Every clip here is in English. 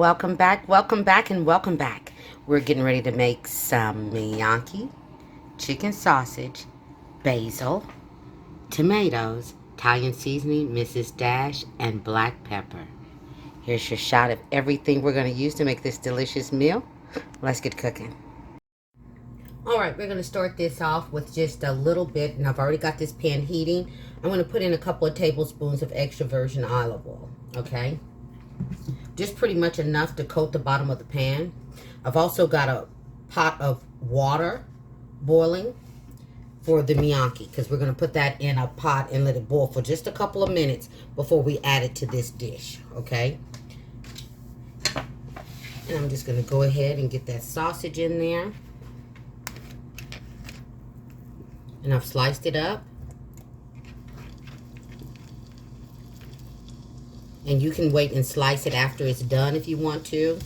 welcome back, and welcome back. We're getting ready to make some gnocchi, chicken sausage, basil, tomatoes, Italian seasoning, Mrs. Dash, and black pepper. Here's your shot of everything we're going to use to make this delicious meal. Let's get cooking. All right, we're going to start this off with just a little bit, and I've already got this pan heating. I'm going to put in a couple of tablespoons of extra virgin olive oil, okay? Just pretty much enough to coat the bottom of the pan. I've also got a pot of water boiling for the gnocchi, because we're going to put that in a pot and let it boil for just a couple of minutes before we add it to this dish, okay? And I'm just going to go ahead and get that sausage in there. And I've sliced it up. And you can wait and slice it after it's done if you want to.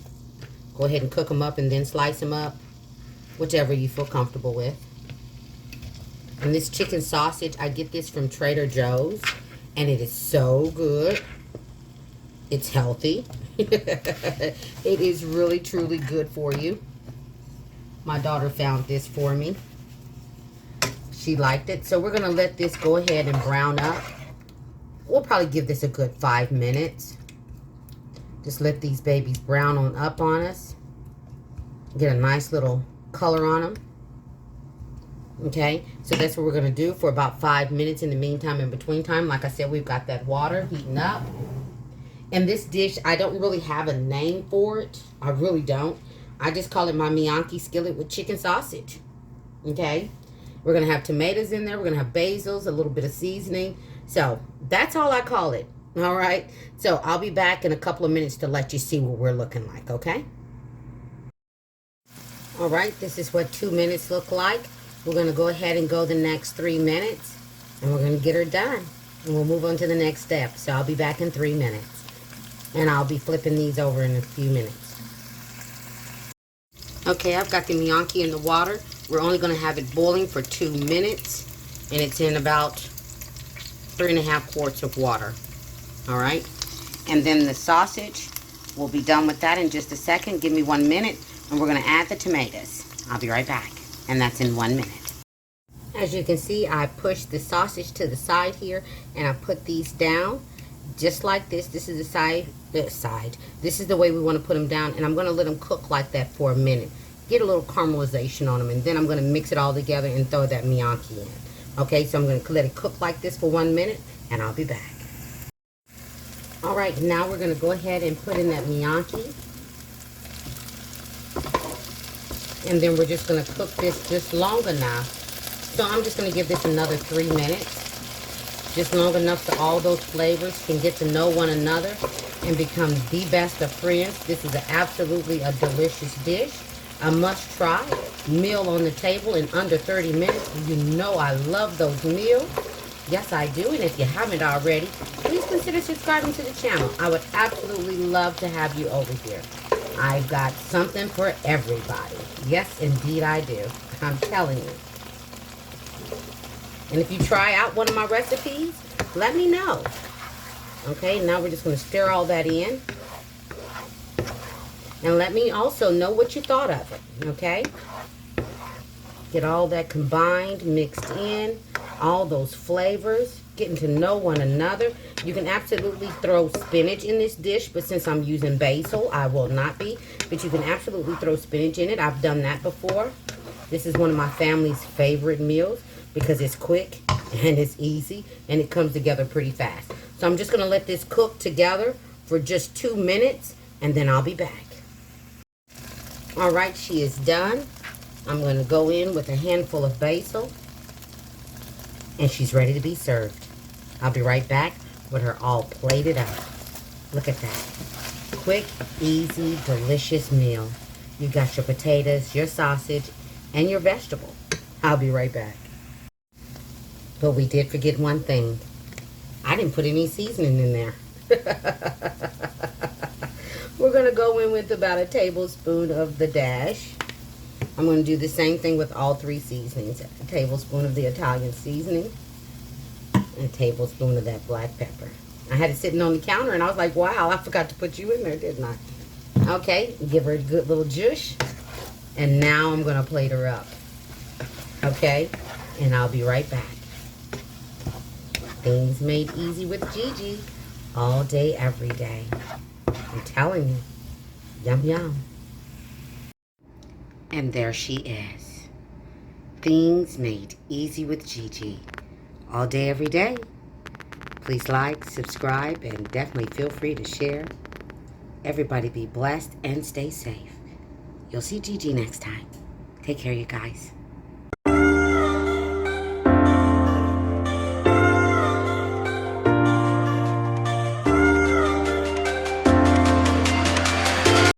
Go ahead and cook them up and then slice them up. Whichever you feel comfortable with. And this chicken sausage, I get this from Trader Joe's. And it is so good. It's healthy. It is really, truly good for you. My daughter found this for me. She liked it. So we're going to let this go ahead and brown up. We'll probably give this a good 5 minutes. Just let these babies brown on up on us. Get a nice little color on them. Okay, so that's what we're going to do for about 5 minutes. In the meantime, in between time, like I said, we've got that water heating up. And this dish, I don't really have a name for it. I really don't. I just call it my gnocchi skillet with chicken sausage. Okay, we're going to have tomatoes in there. We're going to have basils, a little bit of seasoning. So that's all I call it. All right. So I'll be back in a couple of minutes to let you see what we're looking like. Okay. All right. This is what 2 minutes look like. We're going to go ahead and go the next 3 minutes. And we're going to get her done. And we'll move on to the next step. So I'll be back in 3 minutes. And I'll be flipping these over in a few minutes. Okay. I've got the gnocchi in the water. We're only going to have it boiling for 2 minutes. And it's in about 3.5 quarts of water. All right. And then the sausage, we'll be done with that in just a second. Give me 1 minute. And we're going to add the tomatoes. I'll be right back. And that's in 1 minute. As you can see, I pushed the sausage to the side here. And I put these down just like this. This is the side. This is the way we want to put them down. And I'm going to let them cook like that for a minute. Get a little caramelization on them. And then I'm going to mix it all together and throw that gnocchi in. Okay, so I'm going to let it cook like this for 1 minute, and I'll be back. All right, now we're going to go ahead and put in that gnocchi. And then we're just going to cook this just long enough. So I'm just going to give this another 3 minutes. Just long enough so all those flavors can get to know one another and become the best of friends. This is absolutely a delicious dish. A must-try meal on the table in under 30 minutes. You know I love those meals. Yes, I do. And if you haven't already, please consider subscribing to the channel. I would absolutely love to have you over here. I've got something for everybody. Yes, indeed I do. I'm telling you. And if you try out one of my recipes, let me know. Okay, now we're just going to stir all that in. And let me also know what you thought of it, okay? Get all that combined, mixed in, all those flavors, getting to know one another. You can absolutely throw spinach in this dish, but since I'm using basil, I will not be. But you can absolutely throw spinach in it. I've done that before. This is one of my family's favorite meals because it's quick and it's easy and it comes together pretty fast. So I'm just going to let this cook together for just 2 minutes and then I'll be back. All right, she is done. I'm going to go in with a handful of basil. And she's ready to be served. I'll be right back with her all plated up. Look at that. Quick, easy, delicious meal. You got your potatoes, your sausage, and your vegetable. I'll be right back. But we did forget one thing. I didn't put any seasoning in there. We're going to go in with about a tablespoon of the dash. I'm going to do the same thing with all 3 seasonings. A tablespoon of the Italian seasoning. And a tablespoon of that black pepper. I had it sitting on the counter and I was like, wow, I forgot to put you in there, didn't I? Okay, give her a good little juice. And now I'm going to plate her up. Okay, and I'll be right back. Things made easy with Gigi. All day, every day. I'm telling you. Yum, yum. And there she is. Things made easy with Gigi. All day, every day. Please like, subscribe, and definitely feel free to share. Everybody be blessed and stay safe. You'll see Gigi next time. Take care, you guys.